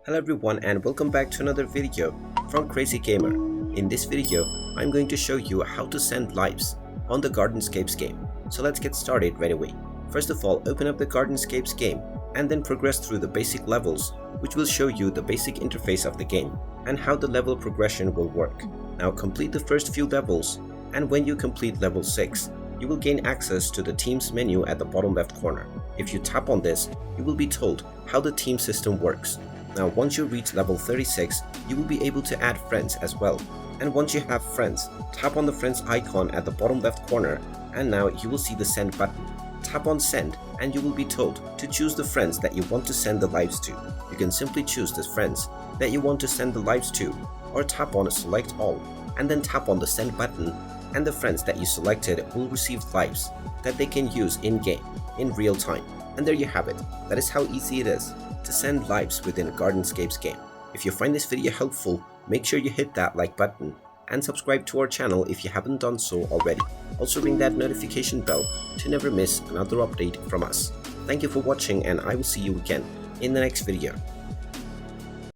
Hello everyone and welcome back to another video from Crazy Gamer. In this video, I'm going to show you how to send lives on the Gardenscapes game. So let's get started right away. First of all, open up the Gardenscapes game and then progress through the basic levels, which will show you the basic interface of the game and how the level progression will work. Now complete the first few levels, and when you complete level 6, you will gain access to the teams menu at the bottom left corner. If you tap on this, you will be told how the team system works. Now once you reach level 36, you will be able to add friends as well. And once you have friends, tap on the friends icon at the bottom left corner, and now you will see the send button. Tap on send and you will be told to choose the friends that you want to send the lives to. You can simply choose the friends that you want to send the lives to, or tap on select all and then tap on the send button, and the friends that you selected will receive lives that they can use in-game, in real time. And there you have it. That is how easy it is to send lives within a Gardenscapes game. If you find this video helpful, make sure you hit that like button and subscribe to our channel if you haven't done so already. Also ring that notification bell to never miss another update from us. Thank you for watching, and I will see you again in the next video.